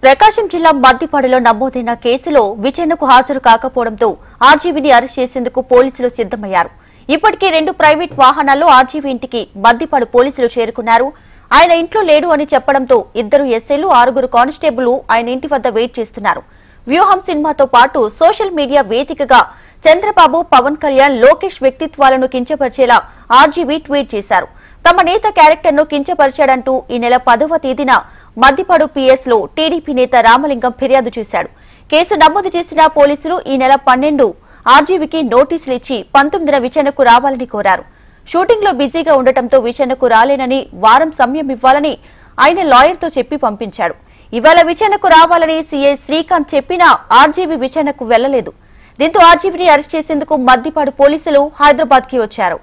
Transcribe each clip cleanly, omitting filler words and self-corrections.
ప్రకాశం జిల్లా మద్దిపాడులో నమోదైన కేసులో విచారణకు హాజరు కాకపోవడంతో ఆర్జీవీని అరెస్ట్ చేసేందుకు పోలీసులు సిద్దమయ్యారు. ఇప్పటికే 2 ప్రైవేట్ వాహనాల్లో ఆర్జీవీ ఇంటికి మద్దిపాడు పోలీసులు చేరుకున్నారు. ఆయన ఇంట్లో లేడు అని చెప్పడంతో 2 ఎస్ఐలు 6 కానిస్టేబుల్ ఆయన ఇంటి వద్ద వెయిట్ చేస్తున్నారు. వ్యూహం సినిమాతో పాటు సోషల్ మీడియా వేదికగా చంద్రబాబు, పవన్ కళ్యాణ్, లోకేష్ వ్యక్తిత్వాలను కించపరిచేలా ఆర్జీవీ ట్వీట్ చేశారు. తమ నేత క్యారెక్టర్ను కించపరిచాడంటూ ఈ నెల 10వ తేదీన మద్దిపాడు పిఎస్ లో టీడీపీ నేత రామలింగం ఫిర్యాదు చేశాడు. కేసు నమోదు చేసిన పోలీసులు ఈ నెల 12 ఆర్జీవీకి నోటీసులు ఇచ్చి 19న విచారణకు రావాలని కోరారు. షూటింగ్ లో బిజీగా ఉండటంతో విచారణకు రాలేనని, వారం సమయం ఇవ్వాలని ఆయన లాయర్తో చెప్పి పంపించాడు. ఇవాళ విచారణకు రావాలని సీఐ శ్రీకాంత్ చెప్పినా ఆర్జీవీ విచారణకు వెళ్లలేదు. దీంతో ఆర్జీవీని అరెస్ట్ చేసేందుకు మద్దిపాడు పోలీసులు హైదరాబాద్ కి వచ్చారు.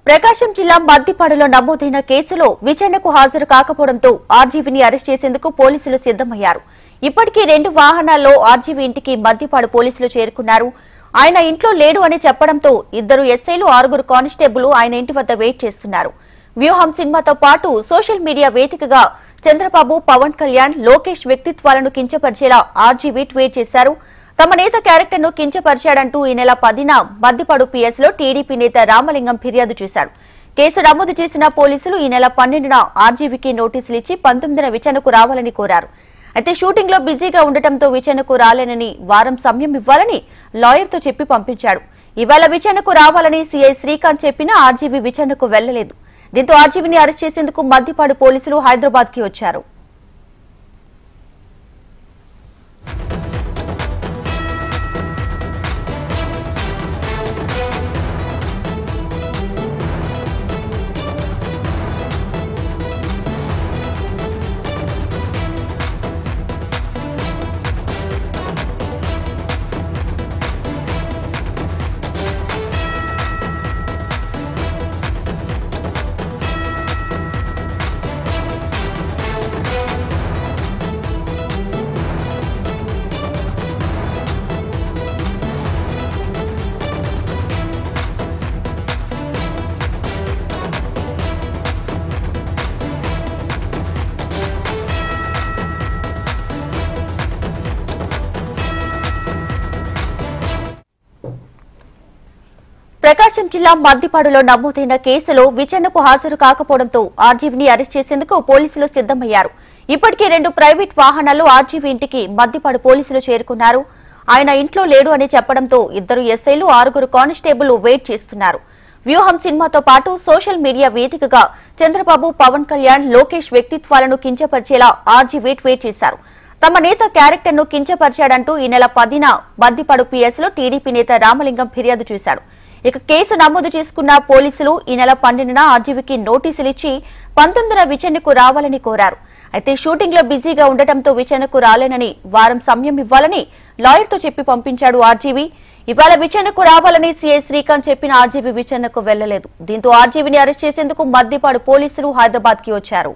ప్రకాశం జిల్లా మద్దిపాడులో నమోదైన కేసులో విచారణకు హాజరు కాకపోవడంతో ఆర్జీవీని అరెస్ట్ చేసేందుకు పోలీసులు సిద్దమయ్యారు. ఇప్పటికే 2 వాహనాల్లో ఆర్జీవీ ఇంటికి మద్దిపాడు పోలీసులు చేరుకున్నారు. ఆయన ఇంట్లో లేడు అని చెప్పడంతో 2 ఎస్ఐలు 6 కానిస్టేబుల్ ఆయన ఇంటి వద్ద వెయిట్ చేస్తున్నారు. వ్యూహం సినిమాతో పాటు సోషల్ మీడియా వేదికగా చంద్రబాబు, పవన్ కళ్యాణ్, లోకేష్ వ్యక్తిత్వాలను కించపరిచేలా ఆర్జీవీ ట్వీట్ చేశారు. తమ నేత క్యారెక్టర్ను కించపరిచాడంటూ ఈ నెల 10న మద్దిపాడు పిఎస్ లో టీడీపీ నేత రామలింగం ఫిర్యాదు చేశాడు. కేసు నమోదు చేసిన పోలీసులు ఈ నెల 12న ఆర్జీవీకి నోటీసులు ఇచ్చి 19న విచారణకు రావాలని కోరారు. అయితే షూటింగ్ లో బిజీగా ఉండటంతో విచారణకు రాలేనని, వారం సమయం ఇవ్వాలని లాయర్తో చెప్పి పంపించాడు. ఇవాళ విచారణకు రావాలని సీఐ శ్రీకాంత్ చెప్పినా ఆర్జీవీ విచారణకు వెళ్లలేదు. దీంతో ఆర్జీవీని అరెస్ట్ చేసేందుకు మద్దిపాడు పోలీసులు హైదరాబాద్ కి వచ్చారు. ప్రకాశం జిల్లా మద్దిపాడులో నమోదైన కేసులో విచారణకు హాజరు కాకపోవడంతో ఆర్జీవీని అరెస్ట్ చేసేందుకు పోలీసులు సిద్దమయ్యారు. ఇప్పటికే 2 ప్రైవేట్ వాహనాల్లో ఆర్జీవీ ఇంటికి మద్దిపాడు పోలీసులు చేరుకున్నారు. ఆయన ఇంట్లో లేడు అని చెప్పడంతో 2 ఎస్ఐలు 6 కానిస్టేబుల్ వెయిట్ చేస్తున్నారు. వ్యూహం సినిమాతో పాటు సోషల్ మీడియా వేదికగా చంద్రబాబు, పవన్ కళ్యాణ్, లోకేష్ వ్యక్తిత్వాలను కించపరిచేలా ఆర్జీవీ ట్వీట్ చేశారు. తమ నేత క్యారెక్టర్ను కించపరిచాడంటూ ఈ నెల 10న మద్దిపాడు పిఎస్ లో టీడీపీ నేత రామలింగం ఫిర్యాదు చేశాడు. ఇక కేసు నమోదు చేసుకున్న పోలీసులు ఈ నెల 12న ఆర్జీవీకి నోటీసులు ఇచ్చి 19న విచారణకు రావాలని కోరారు. అయితే షూటింగ్ లో బిజీగా ఉండటంతో విచారణకు రాలేనని, వారం సమయం ఇవ్వాలని లాయర్తో చెప్పి పంపించాడు ఆర్జీవీ. ఇవాళ విచారణకు రావాలని సీఐ శ్రీకాంత్ చెప్పిన ఆర్జీవీ విచారణకు వెళ్లలేదు. దీంతో ఆర్జీవీని అరెస్ట్ చేసేందుకు మద్దిపాడు పోలీసులు హైదరాబాద్ కి వచ్చారు.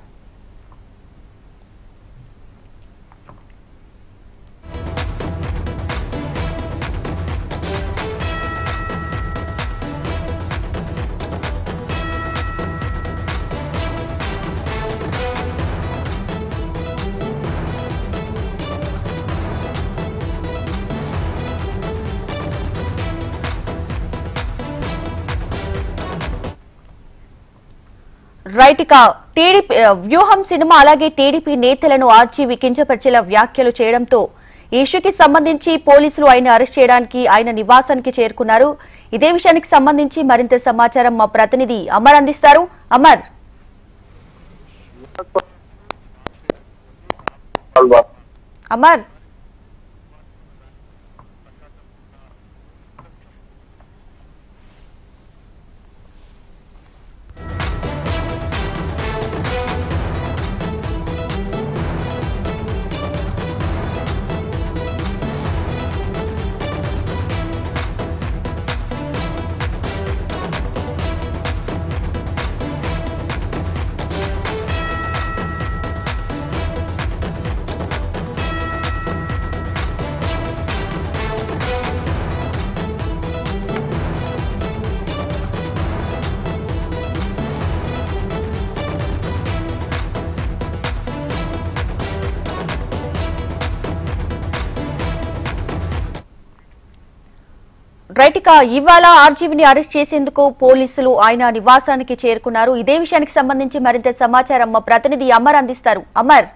రైట్, ఇక టీడీపీ వ్యూహం సినిమా అలాగే టీడీపీ నేతలను ఆర్జీవీ కించపరిచేలా వ్యాఖ్యలు చేయడంతో ఈ ఇష్యూకి సంబంధించి పోలీసులు ఆయన అరెస్ట్ చేయడానికి ఆయన నివాసానికి చేరుకున్నారు. ఇదే విషయానికి సంబంధించి మరింత సమాచారం మా ప్రతినిధి అమర్ అందిస్తారు. అమర్ రైట్, ఇక ఇవాళ ఆర్జీవీని అరెస్ట్ చేసేందుకు పోలీసులు ఆయన నివాసానికి చేరుకున్నారు. ఇదే విషయానికి సంబంధించి మరింత సమాచారం మా ప్రతినిధి అమర్ అందిస్తారు. అమర్.